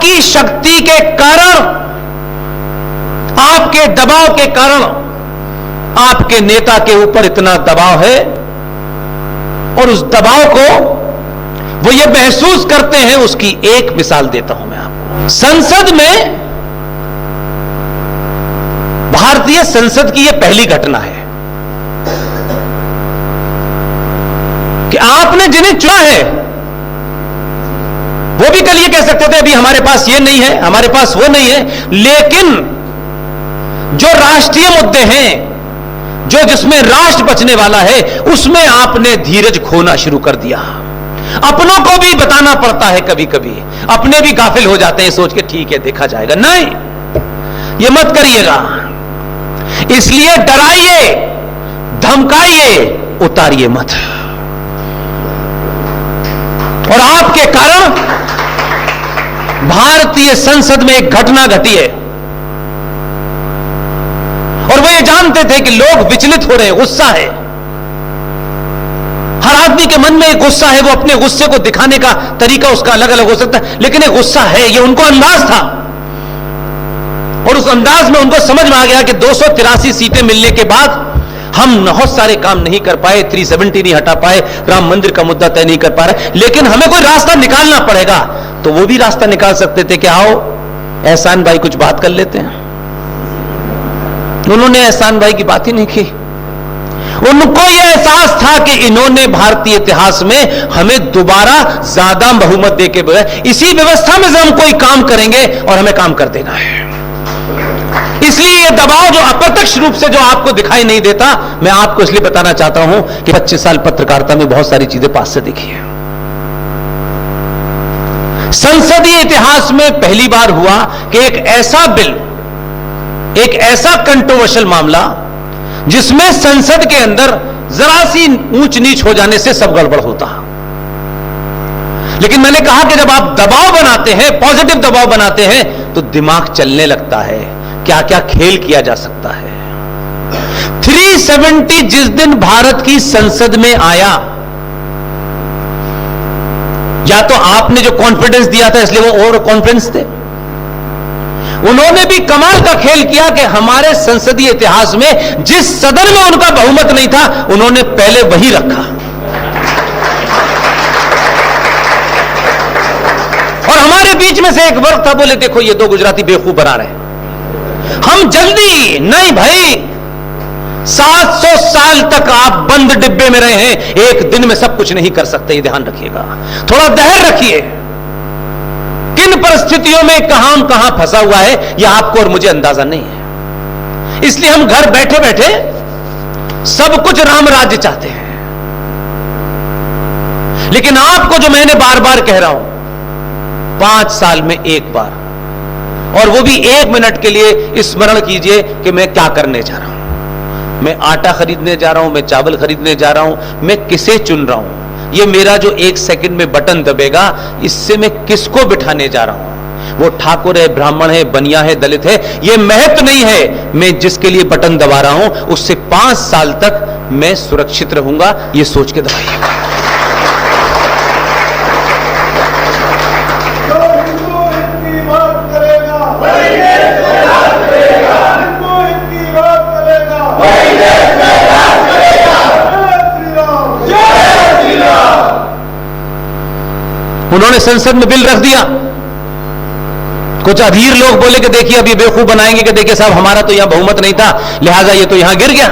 आपकी शक्ति के कारण, आपके दबाव के कारण आपके नेता के ऊपर इतना दबाव है, और उस दबाव को वो ये महसूस करते हैं। उसकी एक मिसाल देता हूं मैं आपको। संसद में, भारतीय संसद की यह पहली घटना है कि आपने जिन्हें चुना है वो भी कल ये कह सकते थे अभी हमारे पास ये नहीं है, हमारे पास वो नहीं है, लेकिन जो राष्ट्रीय मुद्दे हैं, जो जिसमें राष्ट्र बचने वाला है, उसमें आपने धीरज खोना शुरू कर दिया। अपनों को भी बताना पड़ता है कभी कभी, अपने भी गाफिल हो जाते हैं सोच के ठीक है देखा जाएगा। नहीं, ये मत करिएगा। इसलिए डराइए, धमकाइए, उतारिए मत। और आपके कारण भारतीय संसद में एक घटना घटी है, और वो ये जानते थे कि लोग विचलित हो रहे हैं, गुस्सा है। हर आदमी के मन में एक गुस्सा है, वो अपने गुस्से को दिखाने का तरीका उसका अलग अलग हो सकता है, लेकिन एक गुस्सा है, ये उनको अंदाज था। और उस अंदाज में उनको समझ में आ गया कि 283 सीटें मिलने के बाद हम बहुत सारे काम नहीं कर पाए, 370 नहीं हटा पाए, राम मंदिर का मुद्दा तय नहीं कर पा रहे, लेकिन हमें कोई रास्ता निकालना पड़ेगा। तो वो भी रास्ता निकाल सकते थे कि आओ एहसान भाई कुछ बात कर लेते हैं। उन्होंने एहसान भाई की बात ही नहीं की। उनको यह एहसास था कि इन्होंने भारतीय इतिहास में हमें दोबारा ज्यादा बहुमत देके बगैर इसी व्यवस्था में से हम कोई काम करेंगे और हमें काम कर देना है। इसलिए यह दबाव जो अप्रत्यक्ष रूप से जो आपको दिखाई नहीं देता, मैं आपको इसलिए बताना चाहता हूं कि 25 साल पत्रकारिता में बहुत सारी चीजें पास से देखी है। संसदीय इतिहास में पहली बार हुआ कि एक ऐसा बिल, एक ऐसा कंट्रोवर्शियल मामला जिसमें संसद के अंदर जरा सी ऊंच नीच हो जाने से सब गड़बड़ होता। लेकिन मैंने कहा कि जब आप दबाव बनाते हैं, पॉजिटिव दबाव बनाते हैं, तो दिमाग चलने लगता है, क्या क्या खेल किया जा सकता है। 370 जिस दिन भारत की संसद में आया, या तो आपने जो कॉन्फिडेंस दिया था इसलिए वो ओवर कॉन्फिडेंस थे, उन्होंने भी कमाल का खेल किया कि हमारे संसदीय इतिहास में जिस सदन में उनका बहुमत नहीं था, उन्होंने पहले वही रखा। और हमारे बीच में से एक वर्ग था, बोले देखो ये दो गुजराती बेवकूफ बना रहे हैं, हम जल्दी नहीं भाई, 700 साल तक आप बंद डिब्बे में रहे हैं, एक दिन में सब कुछ नहीं कर सकते, ये ध्यान रखिएगा। थोड़ा धैर्य रखिए, किन परिस्थितियों में कहां फंसा हुआ है यह आपको और मुझे अंदाजा नहीं है। इसलिए हम घर बैठे बैठे सब कुछ राम राज्य चाहते हैं। लेकिन आपको जो मैंने बार बार कह रहा हूं, 5 साल में एक बार, और वो भी 1 मिनट के लिए स्मरण कीजिए कि मैं क्या करने जा रहा हूं। मैं आटा खरीदने जा रहा हूं, मैं चावल खरीदने जा रहा हूं, मैं किसे चुन रहा हूं, ये मेरा जो 1 सेकंड में बटन दबेगा, इससे मैं किसको बिठाने जा रहा हूं। वो ठाकुर है, ब्राह्मण है, बनिया है, दलित है, ये महत्व नहीं है। मैं जिसके लिए बटन दबा रहा हूं उससे 5 साल तक मैं सुरक्षित रहूंगा, ये सोच के दबाइए। उन्होंने संसद में बिल रख दिया। कुछ अधीर लोग बोले कि देखिए अब ये बेवकूफ बनाएंगे कि देखिए साहब हमारा तो यहां बहुमत नहीं था, लिहाजा ये तो यहां गिर गया।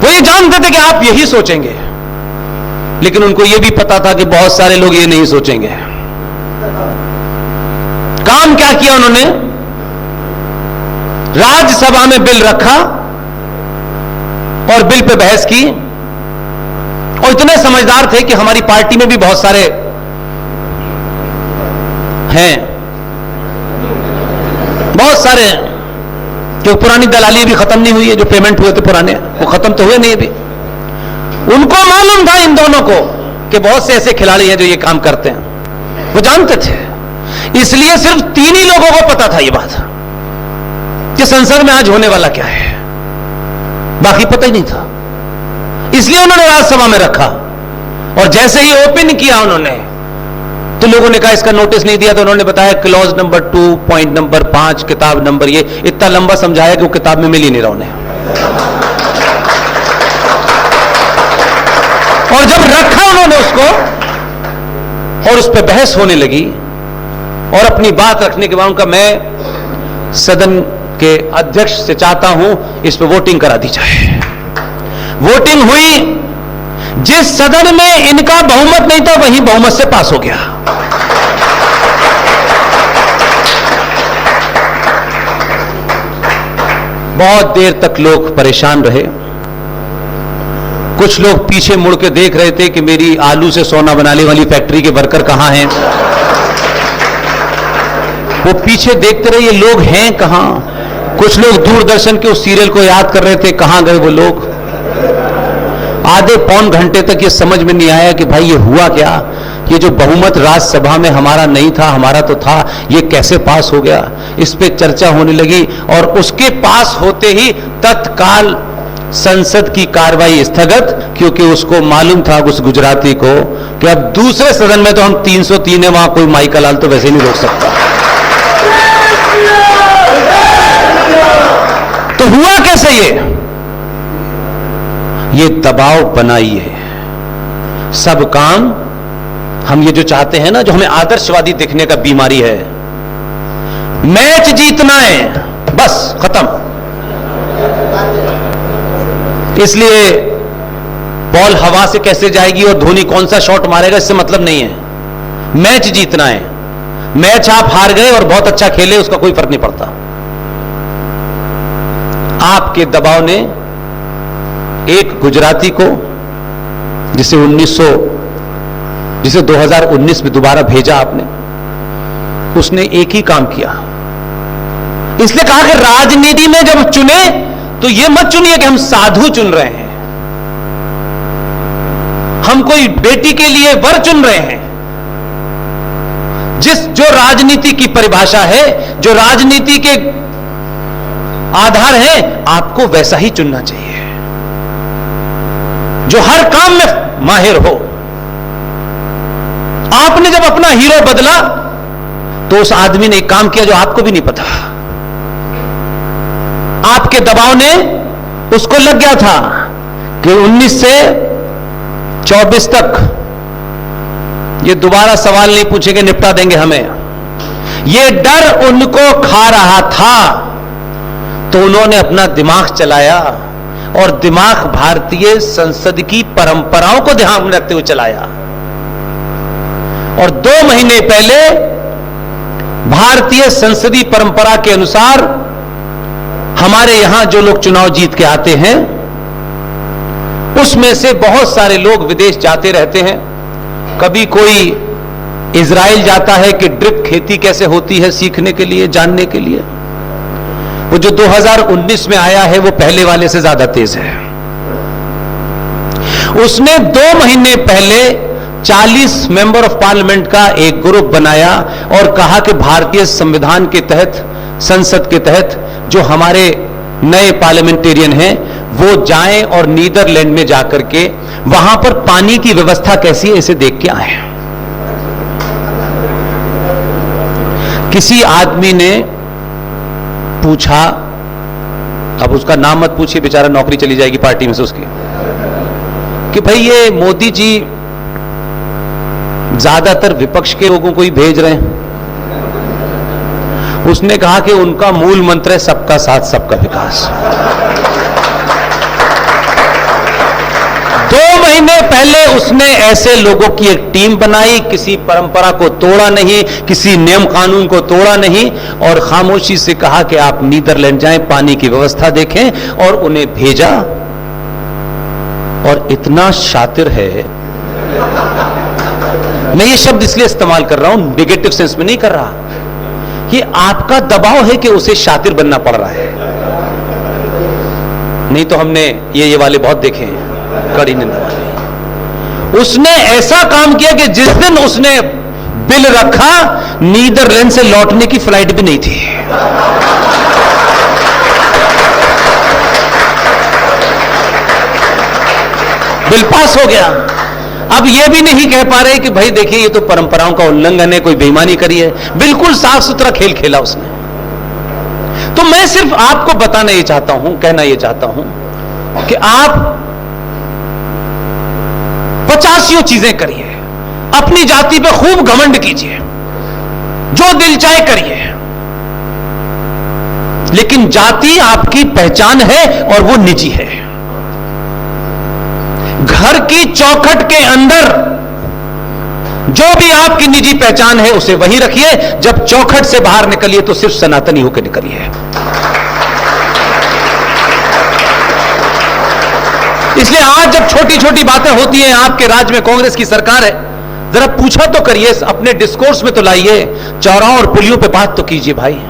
वो ये जानते थे कि आप यही सोचेंगे, लेकिन उनको ये भी पता था कि बहुत सारे लोग ये नहीं सोचेंगे। काम क्या किया उन्होंने, राज्यसभा में बिल रखा और बिल पे बहस की। और इतने समझदार थे कि हमारी पार्टी में भी बहुत सारे हैं, बहुत सारे जो पुरानी दलाली भी खत्म नहीं हुई है, जो पेमेंट हुए थे पुराने वो खत्म तो हुए नहीं अभी। उनको मालूम था इन दोनों को कि बहुत से ऐसे खिलाड़ी हैं जो ये काम करते हैं, वो जानते थे। इसलिए सिर्फ 3 ही लोगों को पता था ये बात कि संसद में आज होने वाला क्या है, बाकी पता ही नहीं था। इसलिए उन्होंने राज्यसभा में रखा, और जैसे ही ओपन किया उन्होंने, तो लोगों ने कहा इसका नोटिस नहीं दिया, तो उन्होंने बताया क्लॉज नंबर 2 पॉइंट नंबर 5 किताब नंबर, ये इतना लंबा समझाया कि वो किताब में मिल ही नहीं रहा उन्हें। और जब रखा उन्होंने उसको और उस पर बहस होने लगी और अपनी बात रखने के बाद उनका, मैं सदन के अध्यक्ष से चाहता हूं इस पर वोटिंग करा दी जाए। वोटिंग हुई, जिस सदन में इनका बहुमत नहीं था वहीं बहुमत से पास हो गया। बहुत देर तक लोग परेशान रहे। कुछ लोग पीछे मुड़ के देख रहे थे कि मेरी आलू से सोना बनाने वाली फैक्ट्री के वर्कर कहां हैं। वो पीछे देखते रहे ये लोग हैं कहां। कुछ लोग दूरदर्शन के उस सीरियल को याद कर रहे थे, कहां गए वो लोग। आधे पौन घंटे तक ये समझ में नहीं आया कि भाई ये हुआ क्या, ये जो बहुमत राज्यसभा में हमारा नहीं था, हमारा तो था, ये कैसे पास हो गया। इस पे चर्चा होने लगी और उसके पास होते ही तत्काल संसद की कार्रवाई स्थगित, क्योंकि उसको मालूम था उस गुजराती को कि अब दूसरे सदन में तो हम 303 है, वहां कोई माइका लाल तो वैसे नहीं रोक सकता। तो हुआ कैसे ये दबाव बनाइए। सब काम हम ये जो चाहते हैं ना, जो हमें आदर्शवादी दिखने का बीमारी है, मैच जीतना है बस, खत्म। इसलिए बॉल हवा से कैसे जाएगी और धोनी कौन सा शॉट मारेगा इससे मतलब नहीं है। मैच जीतना है। मैच आप हार गए और बहुत अच्छा खेले, उसका कोई फर्क नहीं पड़ता। आपके दबाव ने एक गुजराती को, जिसे 2019 में दोबारा भेजा आपने, उसने एक ही काम किया। इसलिए कहा कि राजनीति में जब चुने तो यह मत चुनिए कि हम साधु चुन रहे हैं, हम कोई बेटी के लिए वर चुन रहे हैं। जो राजनीति की परिभाषा है, जो राजनीति के आधार है, आपको वैसा ही चुनना चाहिए, जो हर काम में माहिर हो। आपने जब अपना हीरो बदला तो उस आदमी ने एक काम किया जो आपको भी नहीं पता। आपके दबाव ने उसको लग गया था कि 19 से 24 तक ये दोबारा सवाल नहीं पूछेंगे, निपटा देंगे हमें। ये डर उनको खा रहा था, तो उन्होंने अपना दिमाग चलाया और दिमाग भारतीय संसद की परंपराओं को ध्यान में रखते हुए चलाया। और 2 महीने पहले भारतीय संसदीय परंपरा के अनुसार हमारे यहां जो लोग चुनाव जीत के आते हैं, उसमें से बहुत सारे लोग विदेश जाते रहते हैं। कभी कोई इजराइल जाता है कि ड्रिप खेती कैसे होती है सीखने के लिए, जानने के लिए। वो जो 2019 में आया है वो पहले वाले से ज्यादा तेज है। उसने 2 महीने पहले 40 मेंबर ऑफ पार्लियामेंट का एक ग्रुप बनाया और कहा कि भारतीय संविधान के तहत, संसद के तहत जो हमारे नए पार्लियामेंटेरियन हैं वो जाएं और नीदरलैंड में जाकर के वहां पर पानी की व्यवस्था कैसी है इसे देख के आए। किसी आदमी ने पूछा, अब उसका नाम मत पूछिए, बेचारा नौकरी चली जाएगी पार्टी में से उसकी, कि भाई ये मोदी जी ज्यादातर विपक्ष के लोगों को ही भेज रहे हैं। उसने कहा कि उनका मूल मंत्र है सबका साथ सबका विकास। 2 महीने पहले उसने ऐसे लोगों की एक टीम बनाई, किसी परंपरा को तोड़ा नहीं, किसी नियम कानून को तोड़ा नहीं, और खामोशी से कहा कि आप नीदरलैंड जाएं, पानी की व्यवस्था देखें, और उन्हें भेजा। और इतना शातिर है, मैं ये शब्द इसलिए इस्तेमाल कर रहा हूं, नेगेटिव सेंस में नहीं कर रहा, कि आपका दबाव है कि उसे शातिर बनना पड़ रहा है। नहीं तो हमने ये वाले बहुत देखे हैं, कड़ी निंदा वाले। उसने ऐसा काम किया कि जिस दिन उसने बिल रखा, नीदरलैंड से लौटने की फ्लाइट भी नहीं थी। बिल पास हो गया। अब यह भी नहीं कह पा रहे कि भाई देखिए ये तो परंपराओं का उल्लंघन है, कोई बेईमानी करी है। बिल्कुल साफ सुथरा खेल खेला उसने। तो मैं सिर्फ आपको बताना ये चाहता हूं, कहना ये चाहता हूं कि आप 50 चीजें करिए, अपनी जाति पे खूब घमंड कीजिए, जो दिल चाहे करिए, लेकिन जाति आपकी पहचान है और वो निजी है। घर की चौखट के अंदर जो भी आपकी निजी पहचान है उसे वही रखिए, जब चौखट से बाहर निकलिए तो सिर्फ सनातनी होकर निकलिए। इसलिए आज जब छोटी छोटी बातें होती हैं, आपके राज्य में कांग्रेस की सरकार है, जरा पूछा तो करिए, अपने डिस्कोर्स में तो लाइए, चौराहों और पुलियों पे बात तो कीजिए भाई।